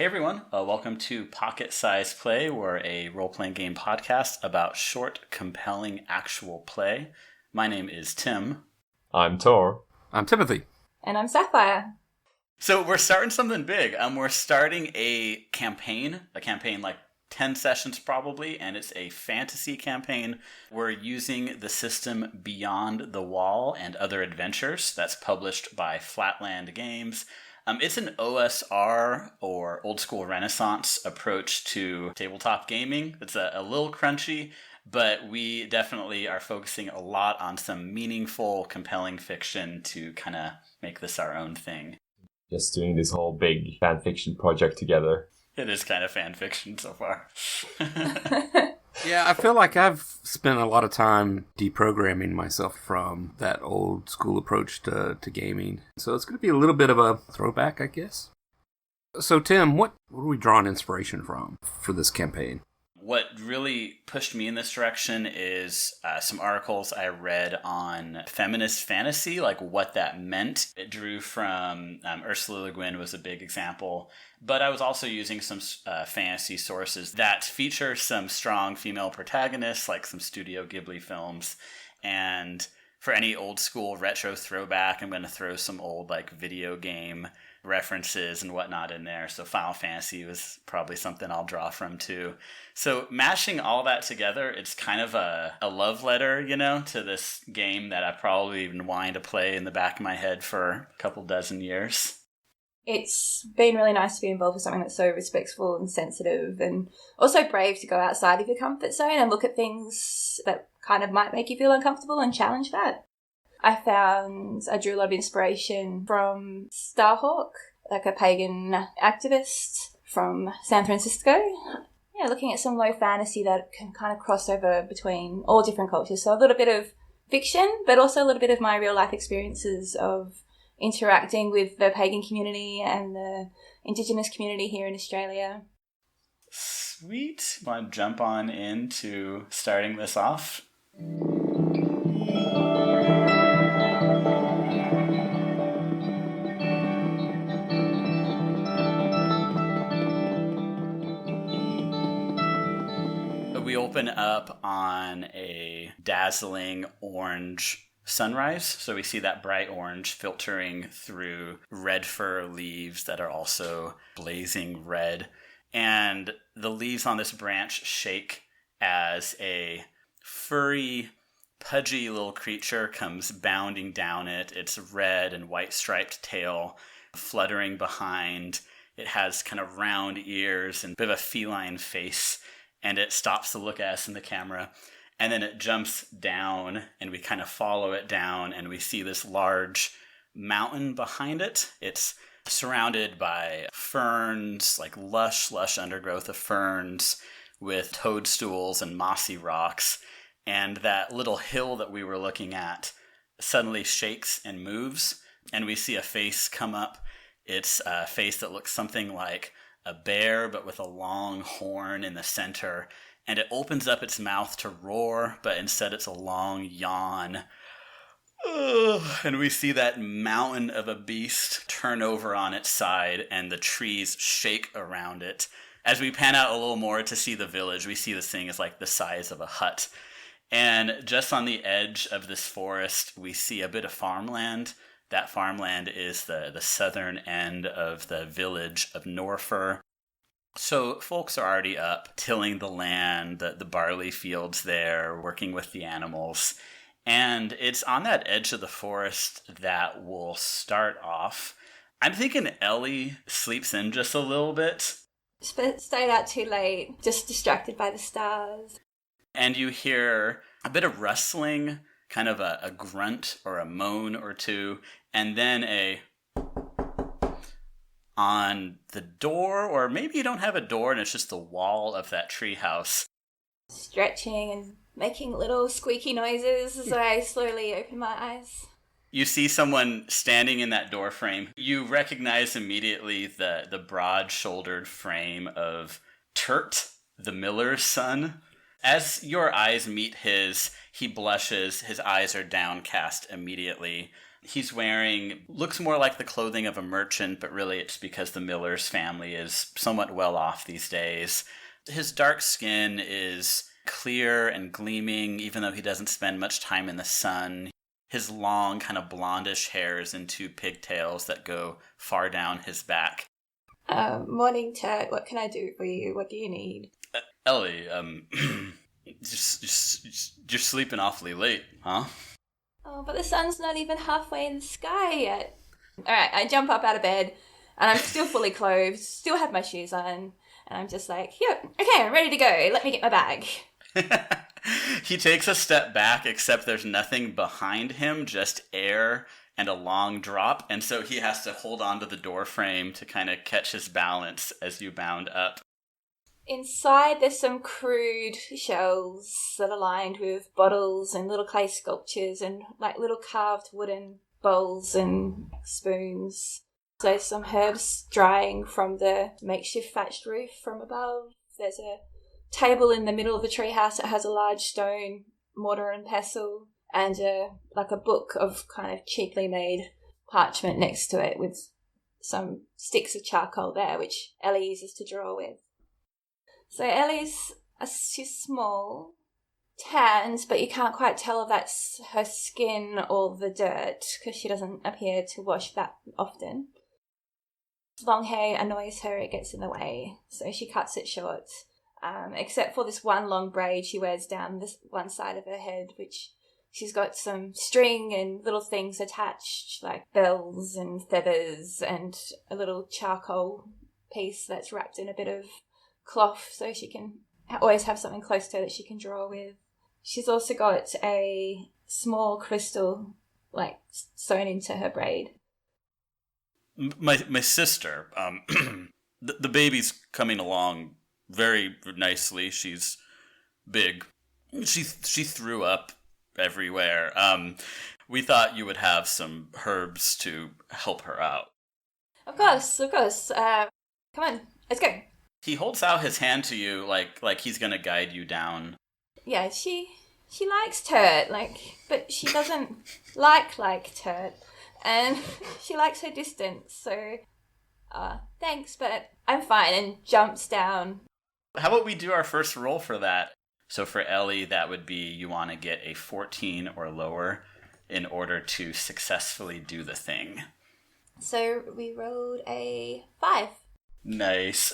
Hey everyone, welcome to Pocket Size Play. We're a role-playing game podcast about short, compelling, actual play. My name is Tim. I'm Tor. I'm Timothy. And I'm Sapphire. So we're starting something big. We're starting a campaign like 10 sessions probably, and it's a fantasy campaign. We're using the system Beyond the Wall and Other Adventures that's published by Flatland Games. It's an OSR, or old school Renaissance, approach to tabletop gaming. It's a little crunchy, but we definitely are focusing a lot on some meaningful, compelling fiction to kind of make this our own thing. Just doing this whole big fan fiction project together. It is kind of fan fiction so far. Yeah, I feel like I've spent a lot of time deprogramming myself from that old school approach to gaming. So it's going to be a little bit of a throwback, I guess. So Tim, what are we drawing inspiration from for this campaign? What really pushed me in this direction is some articles I read on feminist fantasy, like what that meant. It drew from Ursula Le Guin was a big example, but I was also using some fantasy sources that feature some strong female protagonists, like some Studio Ghibli films. And for any old school retro throwback, I'm going to throw some old like video game references and whatnot in there. So Final Fantasy was probably something I'll draw from too. So mashing all that together, it's kind of a love letter, to this game that I've probably been wanting to play in the back of my head for a couple dozen years. It's been really nice to be involved with something that's so respectful and sensitive, and also brave to go outside of your comfort zone and look at things that kind of might make you feel uncomfortable and challenge that. I drew a lot of inspiration from Starhawk, like a pagan activist from San Francisco. Yeah, looking at some low fantasy that can kind of cross over between all different cultures. So a little bit of fiction, but also a little bit of my real life experiences of interacting with the pagan community and the Indigenous community here in Australia. Sweet. Want to jump on into starting this off? We open up on a dazzling orange sunrise. So we see that bright orange filtering through red fir leaves that are also blazing red. And the leaves on this branch shake as a furry, pudgy little creature comes bounding down it. Its red and white striped tail fluttering behind. It has kind of round ears and a bit of a feline face. And it stops to look at us in the camera, and then it jumps down, and we kind of follow it down, and we see this large mountain behind it. It's surrounded by ferns, like lush undergrowth of ferns with toadstools and mossy rocks, and that little hill that we were looking at suddenly shakes and moves, and we see a face come up. It's a face that looks something like a bear, but with a long horn in the center, and it opens up its mouth to roar, but instead it's a long yawn. And we see that mountain of a beast turn over on its side, and the trees shake around it. As we pan out a little more to see the village, we see this thing is like the size of a hut. And just on the edge of this forest, we see a bit of farmland. That farmland is the southern end of the village of Norfir. So folks are already up, tilling the land, the barley fields there, working with the animals. And it's on that edge of the forest that we'll start off. I'm thinking Ellie sleeps in just a little bit. Stayed out too late, just distracted by the stars. And you hear a bit of rustling, kind of a grunt or a moan or two, and then on the door, or maybe you don't have a door and it's just the wall of that treehouse. Stretching and making little squeaky noises as I slowly open my eyes. You see someone standing in that door frame. You recognize immediately the broad-shouldered frame of Turt, the miller's son. As your eyes meet his, he blushes. His eyes are downcast immediately. He's wearing, looks more like the clothing of a merchant, but really it's because the Miller's family is somewhat well off these days. His dark skin is clear and gleaming, even though he doesn't spend much time in the sun. His long, kind of blondish hair is in two pigtails that go far down his back. Morning, Ted. What can I do for you? What do you need? Ellie, you're sleeping awfully late, huh? Oh, but the sun's not even halfway in the sky yet. Alright, I jump up out of bed, and I'm still fully clothed, still have my shoes on, and I'm just like, yep, okay, I'm ready to go. Let me get my bag. He takes a step back, except there's nothing behind him, just air and a long drop, and so he has to hold on to the door frame to kind of catch his balance as you bound up. Inside, there's some crude shells that are lined with bottles and little clay sculptures and like little carved wooden bowls and spoons. There's some herbs drying from the makeshift thatched roof from above. There's a table in the middle of the treehouse that has a large stone mortar and pestle and a book of kind of cheaply made parchment next to it with some sticks of charcoal there, which Ellie uses to draw with. So she's small, tanned, but you can't quite tell if that's her skin or the dirt because she doesn't appear to wash that often. Long hair annoys her, it gets in the way, so she cuts it short. Except for this one long braid she wears down this one side of her head, which she's got some string and little things attached, like bells and feathers and a little charcoal piece that's wrapped in a bit of cloth so she can always have something close to her that she can draw with. She's also got a small crystal like sewn into her braid. My sister, the baby's coming along very nicely. She's big. She threw up everywhere. We thought you would have some herbs to help her out. Of course. Come on, let's go. He holds out his hand to you like he's gonna guide you down. Yeah, she likes Turt, but she doesn't like Turt, and she likes her distance. So, thanks, but I'm fine. And jumps down. How about we do our first roll for that? So for Ellie, that would be you want to get a 14 or lower in order to successfully do the thing. So we rolled a 5. Nice.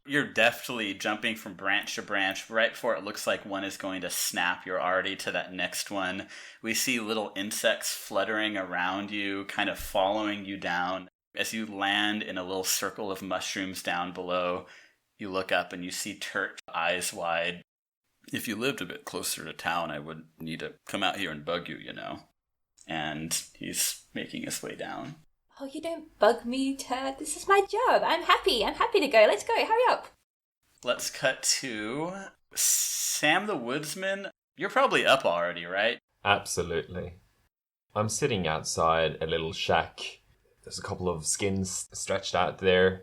You're deftly jumping from branch to branch. Right before it looks like one is going to snap, you're already to that next one. We see little insects fluttering around you, kind of following you down. As you land in a little circle of mushrooms down below, you look up and you see Turt, eyes wide. If you lived a bit closer to town, I would need to come out here and bug you, you know. And he's making his way down. Oh, you don't bug me, Ted. This is my job. I'm happy to go. Let's go. Hurry up. Let's cut to Sam the Woodsman. You're probably up already, right? Absolutely. I'm sitting outside a little shack. There's a couple of skins stretched out there.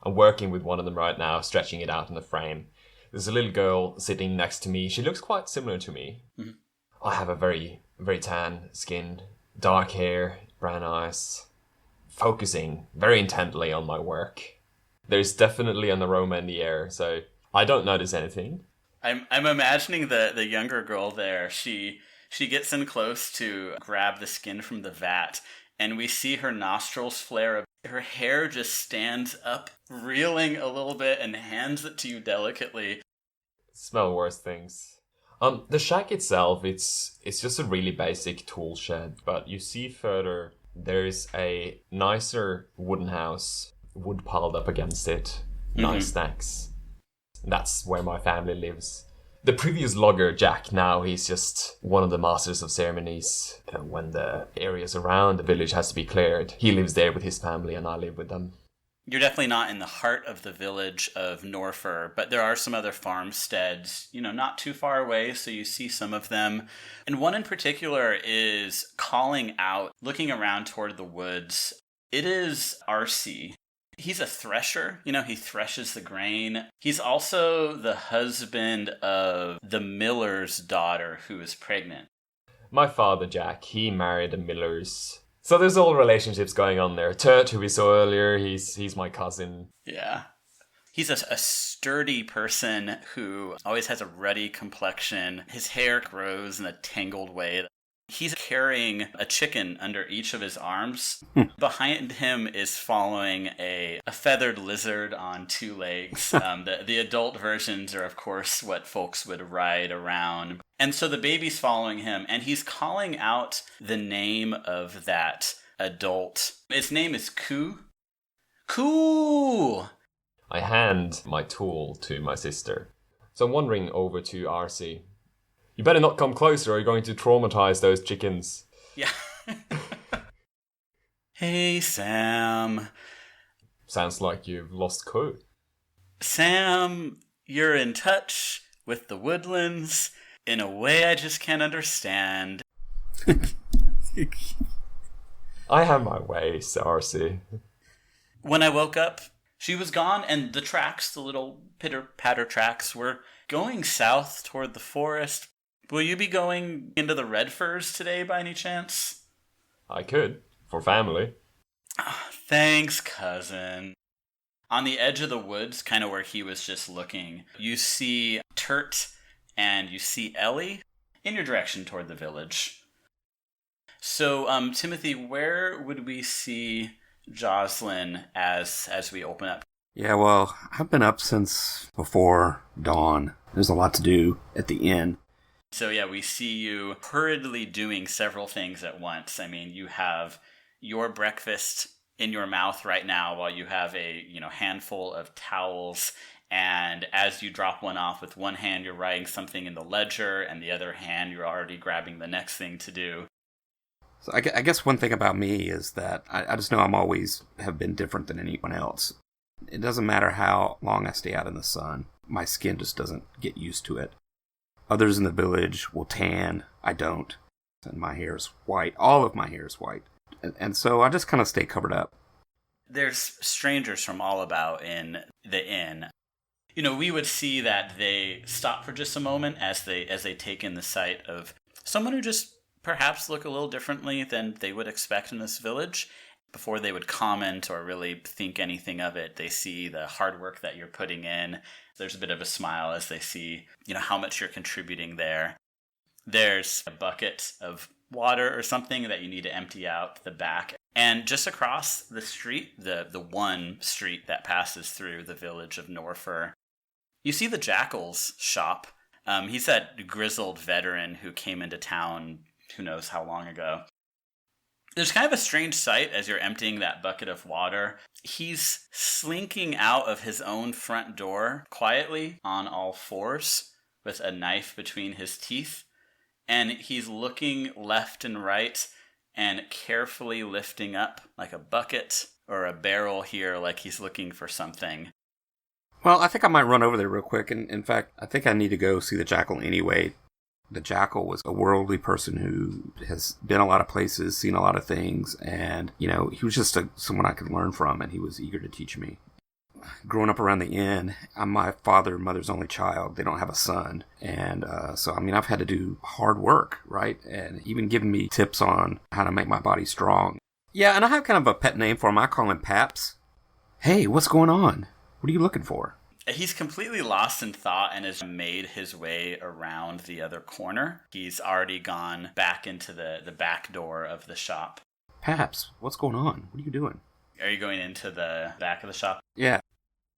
I'm working with one of them right now, stretching it out in the frame. There's a little girl sitting next to me. She looks quite similar to me. Mm-hmm. I have a very, very tan skin, dark hair, brown eyes. Focusing very intently on my work. There's definitely an aroma in the air, so I don't notice anything. I'm imagining the younger girl there. She gets in close to grab the skin from the vat, and we see her nostrils flare. Her hair just stands up, reeling a little bit, and hands it to you delicately. Smell worse things. The shack itself, it's just a really basic tool shed, but you see further. There's a nicer wooden house, wood piled up against it, nice snacks. That's where my family lives. The previous logger, Jack, now he's just one of the masters of ceremonies. When the areas around the village has to be cleared, he lives there with his family and I live with them. You're definitely not in the heart of the village of Norfur, but there are some other farmsteads, not too far away, so you see some of them. And one in particular is calling out, looking around toward the woods. It is Arcee. He's a thresher. He threshes the grain. He's also the husband of the miller's daughter who is pregnant. My father, Jack, he married a miller's. So there's all relationships going on there. Turt, who we saw earlier, he's my cousin. Yeah. He's a sturdy person who always has a ruddy complexion. His hair grows in a tangled way. He's carrying a chicken under each of his arms. Behind him is following a feathered lizard on 2 legs. The adult versions are, of course, what folks would ride around. And so the baby's following him, and he's calling out the name of that adult. Its name is Ku. Ku! I hand my tool to my sister. So I'm wandering over to RC. You better not come closer or you're going to traumatize those chickens. Yeah. Hey, Sam. Sounds like you've lost Ku. Sam, you're in touch with the woodlands in a way I just can't understand. I have my ways, RC. When I woke up, she was gone, and the tracks, the little pitter-patter tracks, were going south toward the forest. Will you be going into the Red Firs today by any chance? I could, for family. Thanks, cousin. On the edge of the woods, kind of where he was just looking, you see Turt and you see Ellie in your direction toward the village. So, Timothy, where would we see Jocelyn as we open up? Yeah, well, I've been up since before dawn. There's a lot to do at the inn. So yeah, we see you hurriedly doing several things at once. I mean, you have your breakfast in your mouth right now while you have a handful of towels, and as you drop one off with one hand, you're writing something in the ledger, and the other hand, you're already grabbing the next thing to do. So I guess one thing about me is that I just know I'm always have been different than anyone else. It doesn't matter how long I stay out in the sun. My skin just doesn't get used to it. Others in the village will tan. I don't. And my hair is white. All of my hair is white. And so I just kind of stay covered up. There's strangers from all about in the inn. We would see that they stop for just a moment as they take in the sight of someone who just perhaps look a little differently than they would expect in this village. Before they would comment or really think anything of it, they see the hard work that you're putting in. There's a bit of a smile as they see, how much you're contributing there. There's a bucket of water or something that you need to empty out the back. And just across the street, the one street that passes through the village of Norfir, you see the Jackal's shop. He's that grizzled veteran who came into town who knows how long ago. There's kind of a strange sight as you're emptying that bucket of water. He's slinking out of his own front door quietly on all fours with a knife between his teeth. And he's looking left and right and carefully lifting up like a bucket or a barrel here like he's looking for something. Well, I think I might run over there real quick. And in fact, I think I need to go see the Jackal anyway. The Jackal was a worldly person who has been a lot of places, seen a lot of things, and, he was just someone I could learn from, and he was eager to teach me. Growing up around the inn, I'm my father and mother's only child. They don't have a son, and so, I've had to do hard work, right? And even giving me tips on how to make my body strong. Yeah, and I have kind of a pet name for him. I call him Paps. Hey, what's going on? What are you looking for? He's completely lost in thought and has made his way around the other corner. He's already gone back into the back door of the shop. Paps, what's going on? What are you doing? Are you going into the back of the shop? Yeah.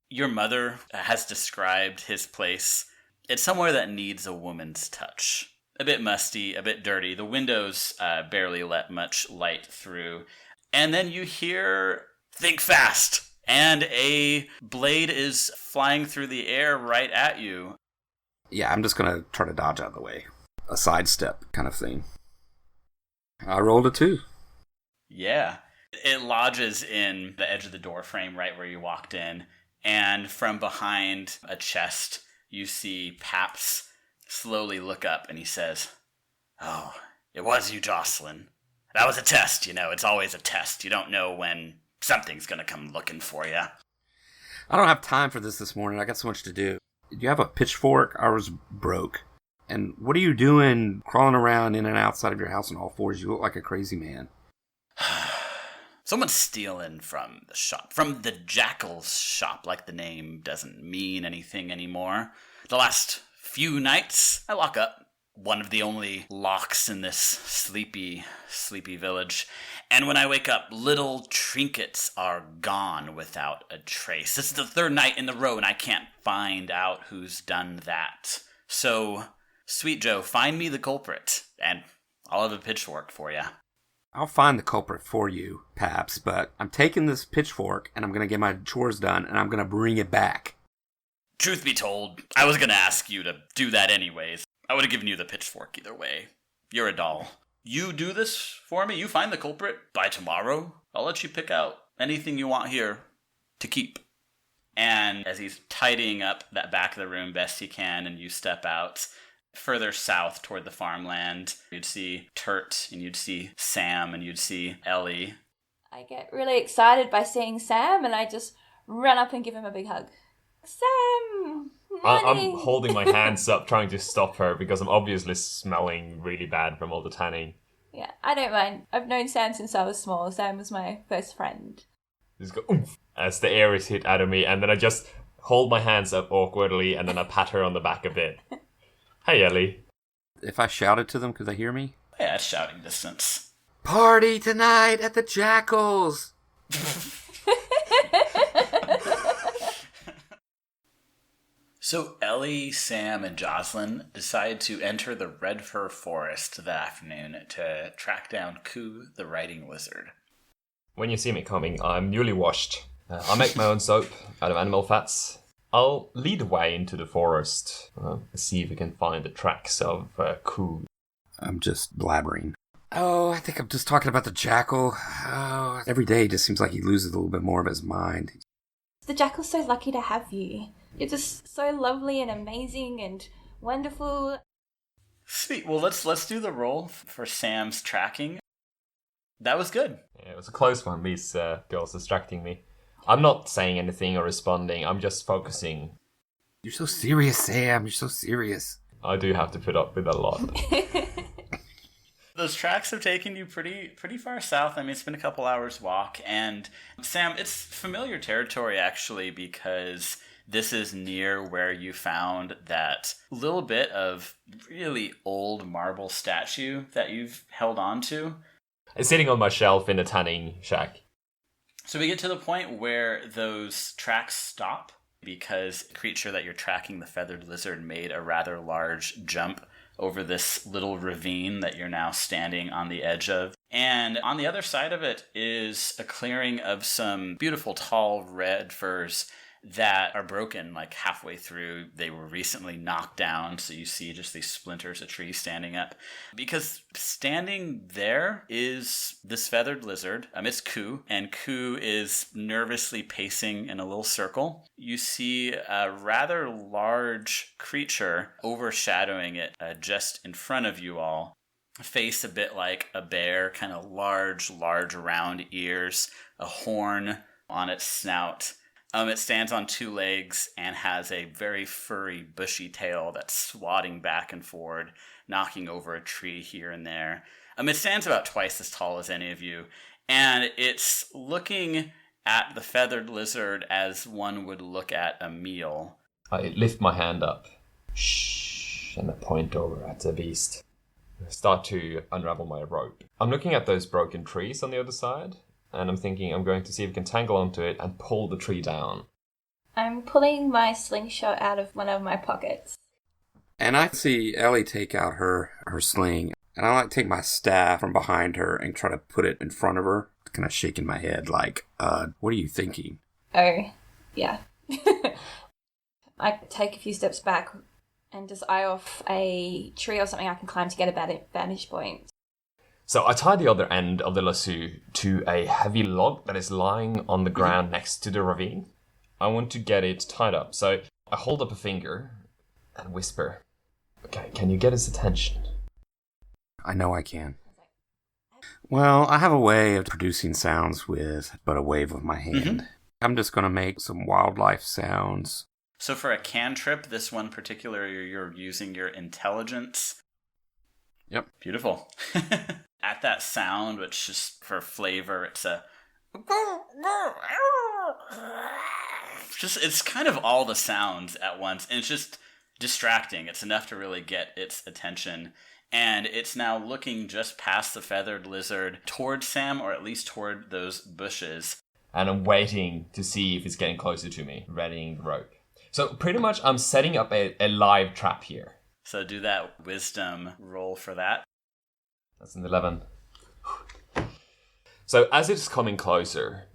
Your mother has described his place. It's somewhere that needs a woman's touch. A bit musty, a bit dirty. The windows barely let much light through. And then you hear, "Think fast!" And a blade is flying through the air right at you. Yeah, I'm just going to try to dodge out of the way. A sidestep kind of thing. I rolled a 2. Yeah. It lodges in the edge of the door frame right where you walked in. And from behind a chest, you see Paps slowly look up and he says, "Oh, it was you, Jocelyn. That was a test, It's always a test. You don't know when Something's gonna come looking for you. I don't have time for this morning. I got so much to do. Do you have a pitchfork? Ours broke. And what are you doing crawling around in and outside of your house on all fours? You look like a crazy man. Someone's stealing from the shop. From the Jackal's shop, like the name doesn't mean anything anymore. The last few nights, I lock up. One of the only locks in this sleepy village. And when I wake up, little trinkets are gone without a trace. This is the third night in the row, and I can't find out who's done that. So, Sweet Joe, find me the culprit, and I'll have a pitchfork for you. I'll find the culprit for you, Paps, but I'm taking this pitchfork, and I'm going to get my chores done, and I'm going to bring it back. Truth be told, I was going to ask you to do that anyways. I would have given you the pitchfork either way. You're a doll. You do this for me, you find the culprit. By tomorrow, I'll let you pick out anything you want here to keep. And as he's tidying up that back of the room best he can, and you step out further south toward the farmland, you'd see Turt, and you'd see Sam, and you'd see Ellie. I get really excited by seeing Sam, and I just run up and give him a big hug. Sam! I'm holding my hands up trying to stop her because I'm obviously smelling really bad from all the tanning. Yeah, I don't mind. I've known Sam since I was small. Sam was my first friend. Just go oomph as the air is hit out of me, and then I just hold my hands up awkwardly, and then I pat her on the back a bit. Hey, Ellie. If I shouted to them, could they hear me? Yeah, shouting distance. Party tonight at the Jackals! So Ellie, Sam, and Jocelyn decide to enter the Red Fir Forest that afternoon to track down Ku, the riding lizard. When you see me coming, I'm newly washed. I make my own soap out of animal fats. I'll lead the way into the forest, see if we can find the tracks of Ku. I'm just blabbering. Oh, I think I'm just talking about the jackal. Oh, every day just seems like he loses a little bit more of his mind. The jackal's so lucky to have you. You're just so lovely and amazing and wonderful. Sweet. Well, let's do the roll for Sam's tracking. That was good. Yeah, it was a close one, these girls distracting me. I'm not saying anything or responding, I'm just focusing. You're so serious, Sam. You're so serious. I do have to put up with a lot. Those tracks have taken you pretty far south. I mean, it's been a couple hours walk. And Sam, it's familiar territory, actually, because this is near where you found that little bit of really old marble statue that you've held on to. It's sitting on my shelf in a tanning shack. So we get to the point where those tracks stop because the creature that you're tracking, the feathered lizard, made a rather large jump over this little ravine that you're now standing on the edge of. And on the other side of it is a clearing of some beautiful tall red firs that are broken like halfway through. They were recently knocked down, so you see just these splinters of trees standing up. Because standing there is this feathered lizard. It's Ku, and Ku is nervously pacing in a little circle. You see a rather large creature overshadowing it just in front of you all. Face a bit like a bear, kind of large round ears, a horn on its snout. It stands on two legs and has a very furry, bushy tail that's swatting back and forward, knocking over a tree here and there. It stands about twice as tall as any of you, and it's looking at the feathered lizard as one would look at a meal. I lift my hand up. Shh, and I point over at the beast. I start to unravel my rope. I'm looking at those broken trees on the other side, and I'm thinking I'm going to see if we can tangle onto it and pull the tree down. I'm pulling my slingshot out of one of my pockets. And I see Ellie take out her sling, and I take my staff from behind her and try to put it in front of her, kind of shaking my head like, what are you thinking? Oh, yeah. I take a few steps back and just eye off a tree or something I can climb to get a vantage point. So I tie the other end of the lasso to a heavy log that is lying on the ground next to the ravine. I want to get it tied up, so I hold up a finger and whisper, "Okay, can you get his attention?" I know I can. Well, I have a way of producing sounds with but a wave of my hand. Mm-hmm. I'm just going to make some wildlife sounds. So for a cantrip, this one particular, you're using your intelligence. Yep. Beautiful. At that sound, which just for flavor, it's a... It's kind of all the sounds at once, and it's just distracting. It's enough to really get its attention. And it's now looking just past the feathered lizard toward Sam, or at least toward those bushes. And I'm waiting to see if it's getting closer to me, readying the rope. So pretty much I'm setting up a live trap here. So do that wisdom roll for that. That's an 11. So as it's coming closer,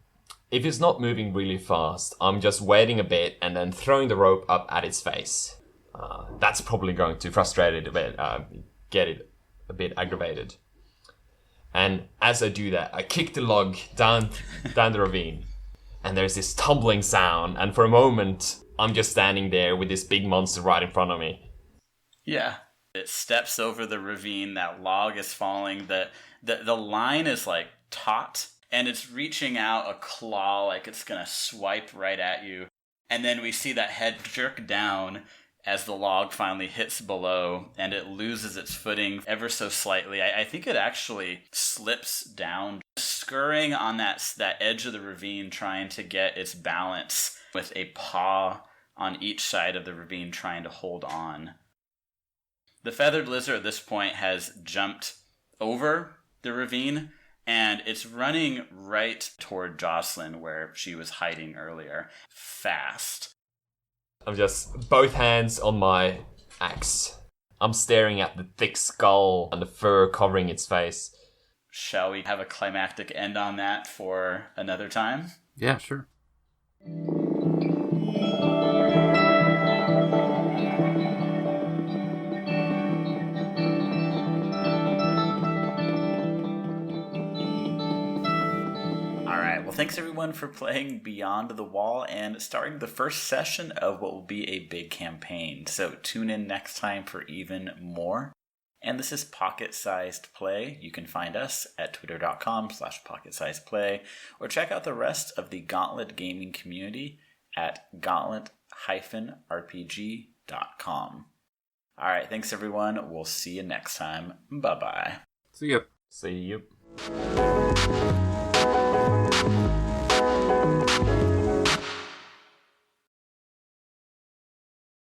if it's not moving really fast, I'm just waiting a bit and then throwing the rope up at its face. That's probably going to frustrate it a bit, get it a bit aggravated. And as I do that, I kick the log down the ravine. And there's this tumbling sound. And for a moment, I'm just standing there with this big monster right in front of me. Yeah. It steps over the ravine. That log is falling. The line is like taut. And it's reaching out a claw like it's going to swipe right at you. And then we see that head jerk down as the log finally hits below, and it loses its footing ever so slightly. I think it actually slips down, scurrying on that edge of the ravine, trying to get its balance with a paw on each side of the ravine, trying to hold on. The feathered lizard at this point has jumped over the ravine, and it's running right toward Jocelyn, where she was hiding earlier, fast. I'm just both hands on my axe. I'm staring at the thick skull and the fur covering its face. Shall we have a climactic end on that for another time? Yeah, sure. Thanks everyone for playing Beyond the Wall and starting the first session of what will be a big campaign. So tune in next time for even more. And this is Pocket Sized Play. You can find us at twitter.com/pocketsizedplay or check out the rest of the Gauntlet gaming community at gauntlet-rpg.com. All right, thanks everyone. We'll see you next time. Bye-bye. See you. See you.